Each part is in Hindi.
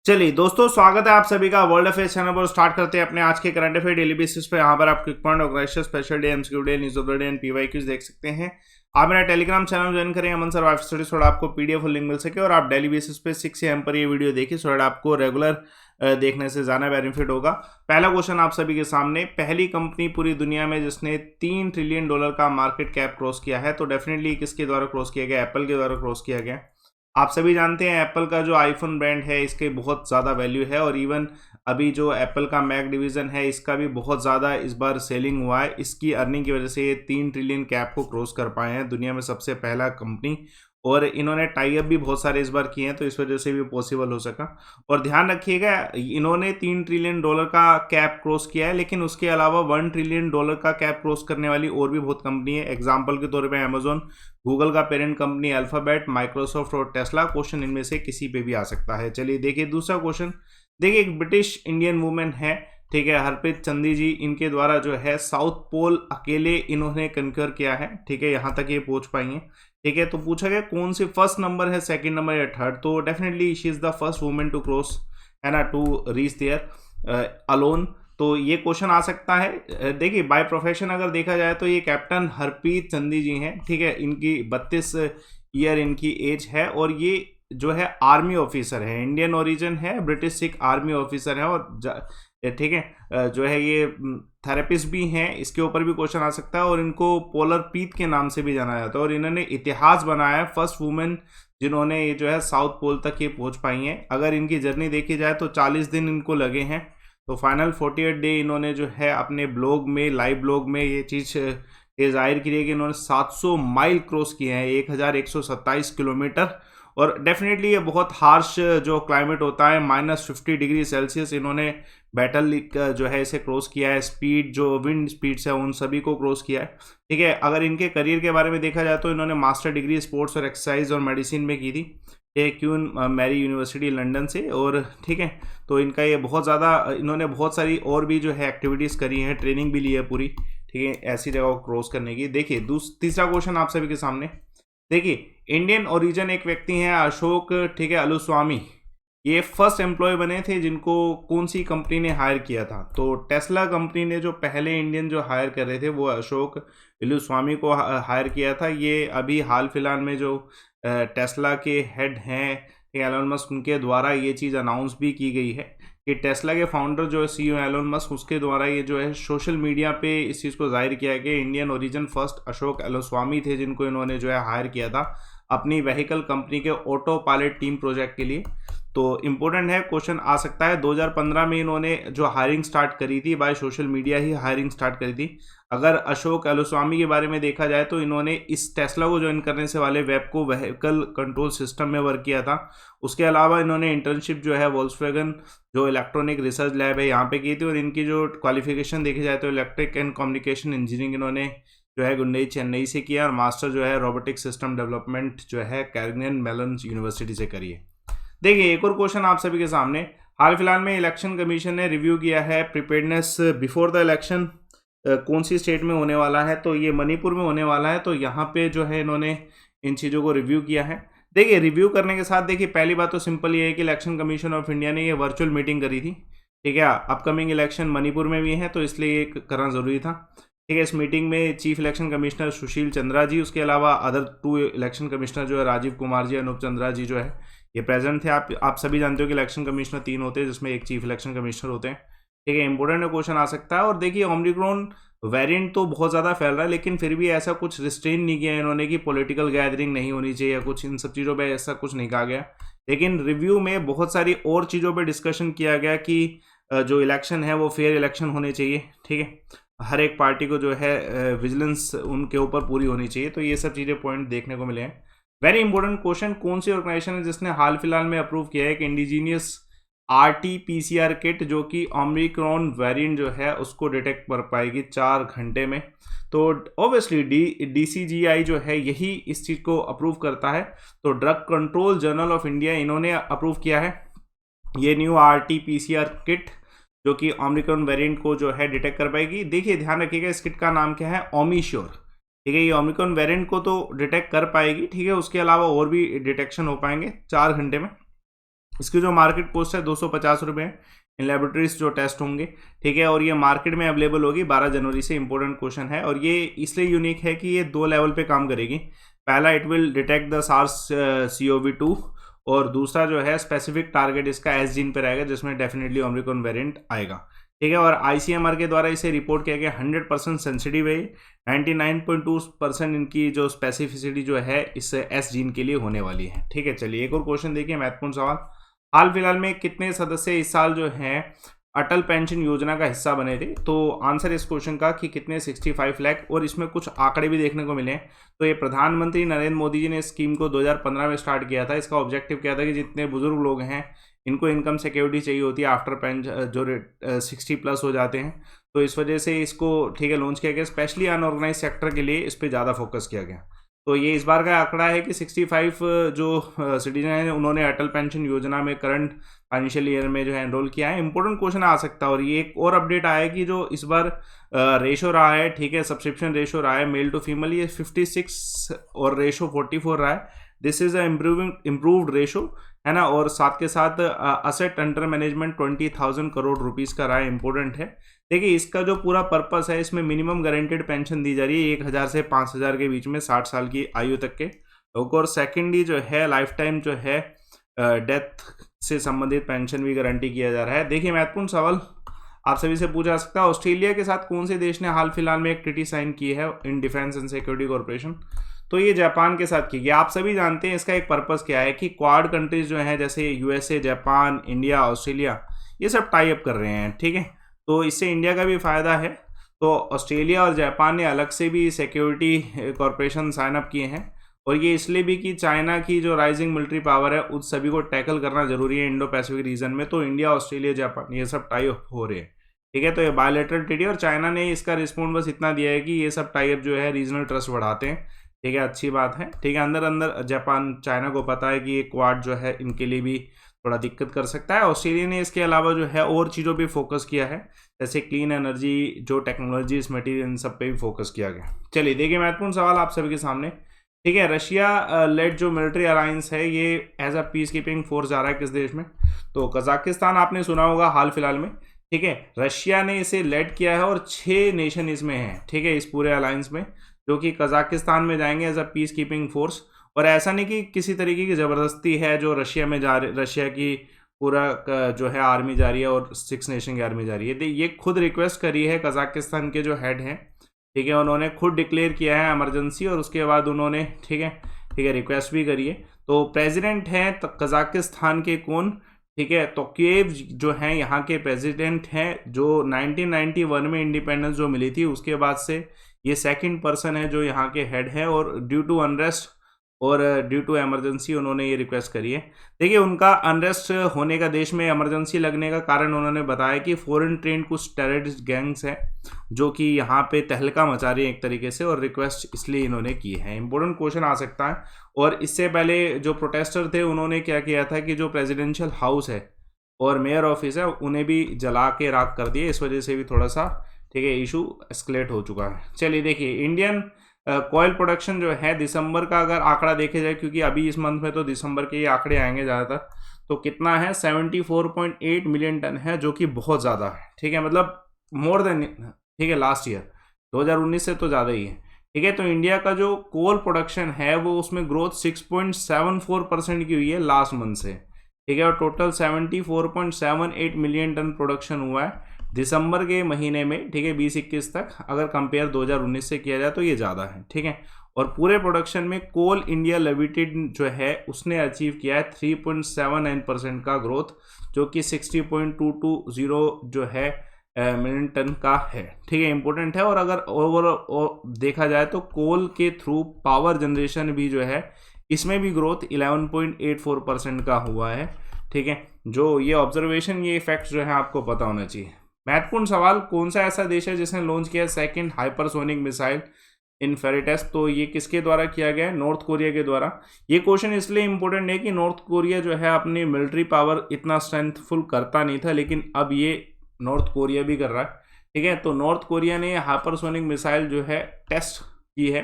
चलिए दोस्तों, स्वागत है आप सभी का वर्ल्ड अफेयर्स चैनल पर। स्टार्ट करते हैं अपने आज के करंट अफेयर डेली बेसिस पे। यहाँ पर आप quick point, organisation, special day, MCQ day, news of the day and PYQs देख सकते हैं। आप मेरा टेलीग्राम चैनल ज्वाइन करें, अमन सर्वाइव स्टडी, थोड़ा आपको पीडीएफ लिंक मिल सके और आप डेली बेसिस पे 6 AM पर ये वीडियो देखिए, सो दैट आपको रेगुलर देखने से ज़्यादा बेनिफिट होगा। पहला क्वेश्चन आप सभी के सामने, पहली कंपनी पूरी दुनिया में जिसने $3 ट्रिलियन का मार्केट कैप क्रॉस किया है, तो डेफिनेटली किसके द्वारा क्रॉस किया गया? एप्पल के द्वारा क्रॉस किया गया। आप सभी जानते हैं एप्पल का जो आईफोन ब्रांड है इसके बहुत ज़्यादा वैल्यू है, और इवन अभी जो एप्पल का मैक डिवीज़न है इसका भी बहुत ज़्यादा इस बार सेलिंग हुआ है। इसकी अर्निंग की वजह से ये 3 ट्रिलियन कैप को क्रॉस कर पाए हैं, दुनिया में सबसे पहला कंपनी। और इन्होंने टाई अप भी बहुत सारे इस बार किए हैं, तो इस वजह से भी पॉसिबल हो सका। और ध्यान रखिएगा, इन्होंने $3 ट्रिलियन का कैप क्रॉस किया है, लेकिन उसके अलावा $1 ट्रिलियन का कैप क्रॉस करने वाली और भी बहुत कंपनी है। एग्जाम्पल के तौर पे अमेजोन, गूगल का पेरेंट कंपनी अल्फाबेट, माइक्रोसॉफ्ट और टेस्ला। क्वेश्चन इनमें से किसी पे भी आ सकता है। चलिए देखिए दूसरा क्वेश्चन। देखिए एक ब्रिटिश इंडियन वुमेन है, ठीक है, हरप्रीत चंदी जी, इनके द्वारा जो है साउथ पोल अकेले इन्होंने कंकर किया है, ठीक है, यहाँ तक ये पहुंच पाई हैं, ठीक है। तो पूछा गया कौन सी फर्स्ट नंबर है, सेकंड नंबर या थर्ड, तो definitely she is the first women to cross, है ना, टू रीच देयर अलोन। तो ये क्वेश्चन आ सकता है। देखिए बाय प्रोफेशन अगर देखा जाए तो ये कैप्टन हरप्रीत चंदी जी हैं, ठीक है, इनकी 32 ईयर इनकी एज है, और ये जो है आर्मी ऑफिसर है, इंडियन ओरिजिन है, ब्रिटिश सिख आर्मी ऑफिसर है, और ठीक है जो है ये थेरेपिस्ट भी हैं। इसके ऊपर भी क्वेश्चन आ सकता है, और इनको पोलर पीत के नाम से भी जाना जाता है, और इन्होंने इतिहास बनाया है, फर्स्ट वुमेन जिन्होंने ये जो है साउथ पोल तक ये पहुंच पाई हैं। अगर इनकी जर्नी देखी जाए तो 40 दिन इनको लगे हैं, तो फाइनल 48 डे इन्होंने जो है अपने ब्लॉग में, लाइव ब्लॉग में ये चीज़ ये जाहिर की है कि इन्होंने 700 माइल क्रॉस किए हैं, 1127 किलोमीटर। और डेफिनेटली ये बहुत हार्श जो क्लाइमेट होता है, -50 डिग्री सेल्सियस, इन्होंने बैटल जो है इसे क्रॉस किया है। स्पीड जो विंड स्पीड्स है उन सभी को क्रॉस किया है, ठीक है। अगर इनके करियर के बारे में देखा जाए तो इन्होंने मास्टर डिग्री स्पोर्ट्स और एक्सरसाइज और मेडिसिन में की थी, क्वीन मैरी यूनिवर्सिटी लंदन से, और ठीक है, तो इनका ये बहुत ज़्यादा, इन्होंने बहुत सारी और भी जो है एक्टिविटीज़ करी हैं, ट्रेनिंग भी ली है पूरी, ठीक है, ऐसी जगह को क्रॉस करने की। देखिए तीसरा क्वेश्चन आप सभी के सामने। देखिए इंडियन ओरिजिन एक व्यक्ति हैं अशोक, ठीक है, अलुस्वामी, ये फर्स्ट एम्प्लॉय बने थे जिनको कौन सी कंपनी ने हायर किया था? तो टेस्ला कंपनी ने जो पहले इंडियन जो हायर कर रहे थे वो अशोक अलुस्वामी को हायर किया था। ये अभी हाल फिलहाल में जो टेस्ला के हेड हैं एलन मस्क, उनके द्वारा ये चीज़ अनाउंस भी की गई है कि टेस्ला के फाउंडर जो है CEO एलन मस्क, उसके द्वारा ये जो है सोशल मीडिया पे इस चीज़ को जाहिर किया कि इंडियन ओरिजिन फर्स्ट अशोक अलुस्वामी थे जिनको इन्होंने जो है हायर किया था अपनी व्हीकल कंपनी के ऑटो पायलट टीम प्रोजेक्ट के लिए। तो इम्पोर्टेंट है, क्वेश्चन आ सकता है। 2015 में इन्होंने जो हायरिंग स्टार्ट करी थी, by social media he hiring start करी थी। अगर अशोक अलुस्वामी के बारे में देखा जाए तो इन्होंने इस टेस्ला को ज्वाइन करने से वाले वेब को व्हीकल कंट्रोल सिस्टम में वर्क किया था। उसके अलावा इन्होंने इंटर्नशिप जो है वोल्क्सवैगन जो इलेक्ट्रॉनिक रिसर्च लैब है यहाँ पे की थी, और इनकी जो क्वालिफिकेशन देखी जाए तो इलेक्ट्रिक एंड कम्युनिकेशन इंजीनियरिंग इन्होंने जो है गुंडई चेन्नई से किया, और मास्टर जो है रोबोटिक सिस्टम डेवलपमेंट जो है कैर्निगन मेलन यूनिवर्सिटी से करी है। देखिए एक और क्वेश्चन आप सभी के सामने। हाल फिलहाल में इलेक्शन कमीशन ने रिव्यू किया है प्रिपेयर्डनेस बिफोर द इलेक्शन, कौन सी स्टेट में होने वाला है? तो ये मणिपुर में होने वाला है। तो यहाँ पे जो है इन्होंने इन चीज़ों को रिव्यू किया है। देखिए रिव्यू करने के साथ देखिए पहली बात तो सिंपल ये है कि इलेक्शन कमीशन ऑफ इंडिया ने ये वर्चुअल मीटिंग करी थी, ठीक है। अपकमिंग इलेक्शन मणिपुर में भी है, तो इसलिए ये करना ज़रूरी था, ठीक है। इस मीटिंग में chief election commissioner Sushil Chandra जी, उसके अलावा अदर 2 इलेक्शन कमिश्नर जो है राजीव कुमार जी, अनूप चंद्रा जी जो है ये प्रेजेंट थे। आप सभी जानते हो कि इलेक्शन कमिश्नर 3 होते हैं, जिसमें एक चीफ इलेक्शन कमिश्नर होते हैं, ठीक है। इंपॉर्टेंट क्वेश्चन आ सकता है। और देखिए ओमिक्रॉन वेरिएंट तो बहुत ज़्यादा फैल रहा है, लेकिन फिर भी ऐसा कुछ रिस्ट्रेन नहीं किया इन्होंने कि पॉलिटिकल गैदरिंग नहीं होनी चाहिए या कुछ, इन सब चीज़ों पे ऐसा कुछ नहीं कहा गया। लेकिन रिव्यू में बहुत सारी और चीज़ों पे डिस्कशन किया गया कि जो इलेक्शन है वो फेयर इलेक्शन होने चाहिए, ठीक है, हर एक पार्टी को जो है विजिलेंस उनके ऊपर पूरी होनी चाहिए। तो ये सब चीज़ें पॉइंट देखने को मिले हैं। वेरी इंपॉर्टेंट क्वेश्चन, कौन सी ऑर्गेनाइजेशन है जिसने हाल फिलहाल में अप्रूव किया है कि इंडिजीनियस RT-PCR किट जो कि ओमिक्रॉन वेरिएंट जो है उसको डिटेक्ट कर पाएगी 4 घंटे में? तो ऑब्वियसली DCGI जो है यही इस चीज़ को अप्रूव करता है। तो drug control journal of India इन्होंने अप्रूव किया है ये न्यू RT-PCR किट जो कि ओमिक्रॉन वेरिएंट को जो है डिटेक्ट कर पाएगी। देखिए ध्यान रखिएगा, इस किट का नाम क्या है? ओमिश्योर, ठीक है। ये ओमिक्रॉन वेरिएंट को तो डिटेक्ट कर पाएगी, ठीक है, उसके अलावा और भी डिटेक्शन हो पाएंगे 4 घंटे में। इसकी जो मार्केट कॉस्ट है 250 रुपये इन लेबोरेटरीज जो टेस्ट होंगे, ठीक है, और ये मार्केट में अवेलेबल होगी 12 जनवरी से। इंपॉर्टेंट क्वेश्चन है और ये इसलिए यूनिक है कि ये 2 लेवल पे काम करेगी। पहला it will detect the SARS CoV-2 और दूसरा जो है स्पेसिफिक टारगेट इसका एस जीन पे रहेगा जिसमें डेफिनेटली ओमिक्रॉन वेरिएंट आएगा, ठीक है। और ICMR के द्वारा इसे रिपोर्ट किया गया 100% सेंसिटिव है, 99.2% इनकी जो स्पेसिफिसिटी जो है इस एस जीन के लिए होने वाली है, ठीक है। चलिए एक और क्वेश्चन देखिए, महत्वपूर्ण सवाल। हाल फिलहाल में कितने सदस्य इस साल जो है अटल पेंशन योजना का हिस्सा बने थे? तो आंसर इस क्वेश्चन का कि कितने 65 लाख, और इसमें कुछ आंकड़े भी देखने को मिले। तो ये प्रधानमंत्री नरेंद्र मोदी जी ने इस स्कीम को 2015 में स्टार्ट किया था। इसका ऑब्जेक्टिव क्या था कि जितने बुजुर्ग लोग हैं इनको इनकम सिक्योरिटी चाहिए होती है आफ्टर पेंशन, जो 60+ हो जाते हैं, तो इस वजह से इसको, ठीक है, लॉन्च किया गया। स्पेशली अनऑर्गेनाइज सेक्टर के लिए इस पर ज़्यादा फोकस किया गया। तो ये इस बार का आंकड़ा है कि 65 जो सिटीजन हैं उन्होंने अटल पेंशन योजना में करंट फाइनेंशियल ईयर में जो है एनरोल किया है। इंपॉर्टेंट क्वेश्चन आ सकता है। और ये एक और अपडेट आया है कि जो इस बार रेशो रहा है, ठीक है, सब्सक्रिप्शन रेशो रहा है मेल टू फीमेल, ये 56 और रेशो 44 रहा है। दिस इज इम्प्रूव्ड रेशो, है ना। और साथ के साथ asset under management 20,000 crore rupees का रहा है। इंपॉर्टेंट है। देखिए इसका जो पूरा पर्पस है, इसमें मिनिमम गारंटेड पेंशन दी जा रही है 1,000 से 5,000 के बीच में 60 साल की आयु तक के लोग। और सेकेंडली जो है लाइफ टाइम जो है डेथ से संबंधित पेंशन भी गारंटी किया जा रहा है। देखिए महत्वपूर्ण सवाल आप सभी से पूछा सकता है, ऑस्ट्रेलिया के साथ कौन से देश ने हाल फिलहाल में एक ट्रीटी साइन की है in defence and security corporation? तो ये जापान के साथ की गई। आप सभी जानते हैं इसका एक पर्पस क्या है कि क्वाड कंट्रीज जो हैं जैसे USA, जापान, इंडिया, ऑस्ट्रेलिया, ये सब टाई अप कर रहे हैं, ठीक है। तो इससे इंडिया का भी फायदा है। तो ऑस्ट्रेलिया और जापान ने अलग से भी सिक्योरिटी कॉर्पोरेशन साइन अप किए हैं, और ये इसलिए भी कि चाइना की जो राइजिंग मिलिट्री पावर है उस सभी को टैकल करना जरूरी है इंडो पैसिफिक रीजन में। तो इंडिया, ऑस्ट्रेलिया, जापान ये सब टाई अप हो रहे हैं, ठीक है। तो ये बायलैटरल ट्रीटी, और चाइना ने इसका रिस्पॉन्स बस इतना दिया है कि ये सब टाई अप जो है रीजनल ट्रस्ट बढ़ाते हैं, ठीक है, अच्छी बात है, ठीक है। अंदर अंदर जापान, चाइना को पता है कि ये क्वाड जो है इनके लिए भी थोड़ा दिक्कत कर सकता है। ऑस्ट्रेलिया ने इसके अलावा जो है और चीज़ों पे फोकस किया है, जैसे क्लीन एनर्जी, जो टेक्नोलॉजीज, मटेरियल, इन सब पे भी फोकस किया गया। चलिए देखिए महत्वपूर्ण सवाल आप सभी के सामने, ठीक है। रशिया लेड जो मिलिट्री अलायंस है ये as a peace keeping force जा रहा है किस देश में? तो कजाकिस्तान, आपने सुना होगा हाल फिलहाल में, ठीक है। रशिया ने इसे लेड किया है और 6 नेशन इसमें हैं, ठीक है, इस पूरे अलायंस में, जो कि कजाकिस्तान में जाएंगे as a peace keeping force. और ऐसा नहीं कि किसी तरीके की ज़बरदस्ती है जो रशिया में रशिया की पूरा जो है आर्मी जा रही है और 6 नेशन की आर्मी जा रही है। ये खुद रिक्वेस्ट करी है कजाकिस्तान के जो हेड हैं, ठीक है, उन्होंने खुद डिक्लेयर किया है इमरजेंसी, और उसके बाद उन्होंने, ठीक है, रिक्वेस्ट भी करी है। तो प्रेसिडेंट हैं कजाकिस्तान के कौन, ठीक है, तोकायेव जो हैं यहाँ के प्रेसिडेंट हैं, जो 1991 में इंडिपेंडेंस जो मिली थी उसके बाद से ये सेकंड पर्सन है जो यहाँ के हेड है। और ड्यू टू अनरेस्ट और ड्यू टू इमरजेंसी उन्होंने ये रिक्वेस्ट करी है। देखिए उनका अनरेस्ट होने का, देश में इमरजेंसी लगने का कारण उन्होंने बताया कि फॉरेन ट्रेंड कुछ टेररिस्ट गैंग्स हैं जो कि यहाँ पे तहलका मचा रही है एक तरीके से, और रिक्वेस्ट इसलिए इन्होंने की है। इंपॉर्टेंट क्वेश्चन आ सकता है। और इससे पहले जो प्रोटेस्टर थे उन्होंने क्या किया था कि जो प्रेसिडेंशियल हाउस है और मेयर ऑफिस है उन्हें भी जला के राख कर दिए। इस वजह से भी थोड़ा सा, ठीक है, इशू एस्केलेट हो चुका है। चलिए देखिए इंडियन कोयल प्रोडक्शन जो है दिसंबर का अगर आंकड़ा देखे जाए, क्योंकि अभी इस मंथ में तो दिसंबर के ये आंकड़े आएंगे ज़्यादातर, तो कितना है 74.8 मिलियन टन है, जो कि बहुत ज़्यादा है, ठीक है, मतलब मोर देन, ठीक है, लास्ट ईयर 2019 से तो ज़्यादा ही है, ठीक है। तो इंडिया का जो कोल प्रोडक्शन है वो उसमें ग्रोथ 6.74% की हुई है लास्ट मंथ से, ठीक है। और टोटल 74.78 मिलियन टन प्रोडक्शन हुआ है दिसंबर के महीने में, ठीक है, 2021 तक अगर कंपेयर 2019 से किया जाए तो ये ज़्यादा है, ठीक है। और पूरे प्रोडक्शन में कोल इंडिया लिमिटेड जो है उसने अचीव किया है 3.79% का ग्रोथ, जो कि 60.220 जो है मिलियन टन का है, ठीक है, इंपॉर्टेंट है। और अगर ओवरऑल देखा जाए तो कोल के थ्रू पावर जनरेशन भी जो है इसमें भी ग्रोथ 11.84% का हुआ है, ठीक है। जो ये ऑब्जर्वेशन, ये इफेक्ट जो है आपको पता होना चाहिए। महत्वपूर्ण सवाल, कौन सा ऐसा देश है जिसने लॉन्च किया सेकंड हाइपरसोनिक मिसाइल इन फेरिटेस? तो ये किसके द्वारा किया गया है? नॉर्थ कोरिया के द्वारा। ये क्वेश्चन इसलिए इंपॉर्टेंट है कि नॉर्थ कोरिया जो है अपनी मिलिट्री पावर इतना स्ट्रेंथफुल करता नहीं था, लेकिन अब ये नॉर्थ कोरिया भी कर रहा है, ठीक है। तो नॉर्थ कोरिया ने हाइपरसोनिक मिसाइल जो है टेस्ट की है,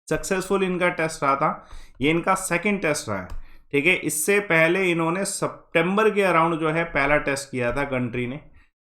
सक्सेसफुल इनका टेस्ट रहा था, ये इनका सेकेंड टेस्ट रहा है, ठीक है। इससे पहले इन्होंने सितंबर के अराउंड जो है पहला टेस्ट किया था कंट्री ने,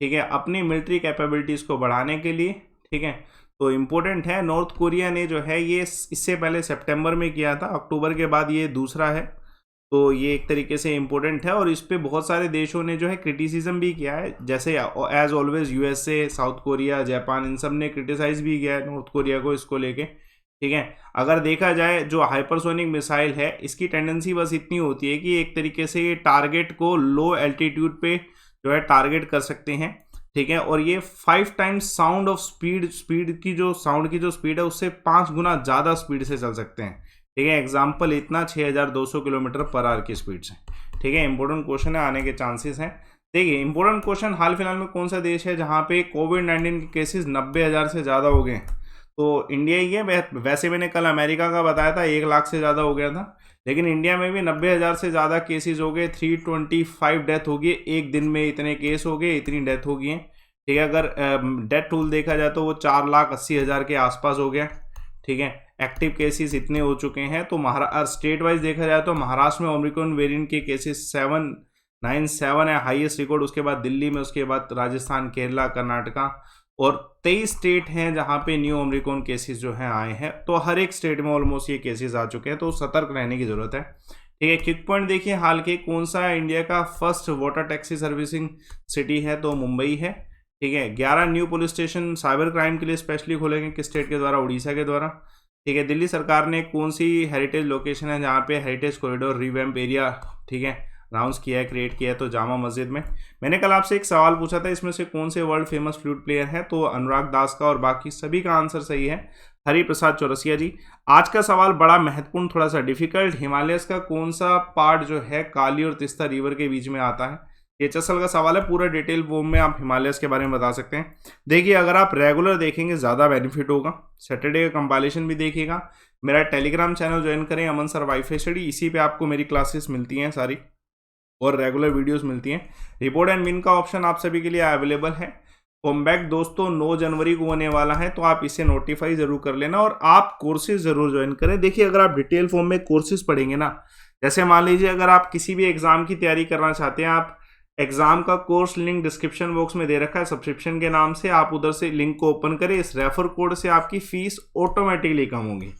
ठीक है, अपनी मिलिट्री कैपेबिलिटीज को बढ़ाने के लिए, ठीक है। तो इम्पोर्टेंट है, नॉर्थ कोरिया ने जो है ये इससे पहले सितंबर में किया था, अक्टूबर के बाद ये दूसरा है। तो ये एक तरीके से इम्पोर्टेंट है और इस पे बहुत सारे देशों ने जो है क्रिटिसिज्म भी किया है, जैसे as always USA, South Korea, Japan, इन सब ने क्रिटिसाइज भी किया है नॉर्थ कोरिया को इसको लेके, ठीक है। अगर देखा जाए जो हाइपरसोनिक मिसाइल है इसकी टेंडेंसी बस इतनी होती है कि एक तरीके से ये टारगेट को लो एल्टीट्यूड पे जो है टारगेट कर सकते हैं, ठीक है। और ये 5 टाइम्स साउंड ऑफ स्पीड की जो साउंड की जो स्पीड है उससे 5 गुना ज़्यादा स्पीड से चल सकते हैं, ठीक है। एग्जाम्पल इतना 6200 किलोमीटर पर आवर की स्पीड से, ठीक है। इंपॉर्टेंट क्वेश्चन है, आने के चांसेस हैं। देखिए इंपॉर्टेंट क्वेश्चन, हाल फिलहाल में कौन सा देश है जहाँ पे कोविड-19 के केसेस 90,000 से ज़्यादा हो गए? तो इंडिया ही है। वैसे मैंने कल अमेरिका का बताया था 1 लाख से ज़्यादा हो गया था, लेकिन इंडिया में भी 90,000 से ज़्यादा केसेस हो गए, 325 डेथ हो गई एक दिन में, इतने केस हो गए, इतनी डेथ हो गई हैं, ठीक है। अगर डेथ टूल देखा जाए तो वो 4,80,000 के आसपास हो गया, ठीक है। एक्टिव केसेस इतने हो चुके हैं। तो स्टेट वाइज देखा जाए तो महाराष्ट्र में ओमिक्रॉन वेरिएंट के केसेस 797 है हाईएस्ट रिकॉर्ड, उसके बाद दिल्ली में, उसके बाद राजस्थान, केरला, कर्नाटका, और 23 स्टेट हैं जहां पे न्यू ओमिक्रॉन केसेस जो हैं आए हैं। तो हर एक स्टेट में ऑलमोस्ट ये केसेस आ चुके हैं, तो सतर्क रहने की जरूरत है, ठीक है। क्विक पॉइंट देखिए, हाल के कौन सा इंडिया का first water taxi servicing city है? तो मुंबई है, ठीक है। 11 new police station cyber crime के लिए स्पेशली खोलेंगे, किस स्टेट के द्वारा? उड़ीसा के द्वारा, ठीक है। दिल्ली सरकार ने कौन सी हेरिटेज लोकेशन है जहाँ पे हेरिटेज कॉरिडोर रिवैम्प एरिया, ठीक है, अनाउंस किया है, क्रिएट किया है? तो जामा मस्जिद में। मैंने कल आपसे एक सवाल पूछा था, इसमें से कौन से वर्ल्ड फेमस फ्लूट प्लेयर है? तो अनुराग दास का, और बाकी सभी का आंसर सही है, हरिप्रसाद चौरसिया जी। आज का सवाल बड़ा महत्वपूर्ण, थोड़ा सा डिफिकल्ट, हिमालयस का कौन सा पार्ट जो है काली और तीस्ता रिवर के बीच में आता है? ये एचएसएल का सवाल है, पूरा डिटेल वो में आप हिमालयस के बारे में बता सकते हैं। देखिए अगर आप रेगुलर देखेंगे ज़्यादा बेनिफिट होगा, सैटरडे का कंपाइलेशन भी देखिएगा। मेरा टेलीग्राम चैनल ज्वाइन करें, अमन सर वाईफाई स्टडी, इसी पे आपको मेरी क्लासेस मिलती हैं सारी, और रेगुलर वीडियोस मिलती हैं। रिपोर्ट एंड विन का ऑप्शन आप सभी के लिए अवेलेबल है। कॉमबैक दोस्तों 9 जनवरी को होने वाला है, तो आप इसे नोटिफाई जरूर कर लेना, और आप कोर्सेज जरूर ज्वाइन करें। देखिए अगर आप डिटेल फॉर्म में कोर्सेज पढ़ेंगे ना, जैसे मान लीजिए अगर आप किसी भी एग्जाम की तैयारी करना चाहते हैं, आप एग्जाम का कोर्स लिंक डिस्क्रिप्शन बॉक्स में दे रखा है सब्सक्रिप्शन के नाम से, आप उधर से लिंक को ओपन करें, इस रेफर कोड से आपकी फीस ऑटोमेटिकली कम होगी,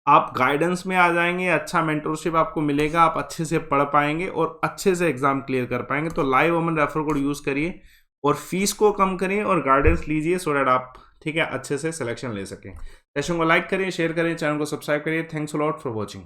आप गाइडेंस में आ जाएंगे, अच्छा मेंटरशिप आपको मिलेगा, आप अच्छे से पढ़ पाएंगे और अच्छे से एग्जाम क्लियर कर पाएंगे। तो लाइव अमन रेफर कोड यूज़ करिए और फीस को कम करिए और गाइडेंस लीजिए, सो दैट आप, ठीक है, अच्छे से सिलेक्शन ले सकें। सेशन को लाइक करिए, शेयर करिए, चैनल को सब्सक्राइब करिए। Thanks a lot for watching.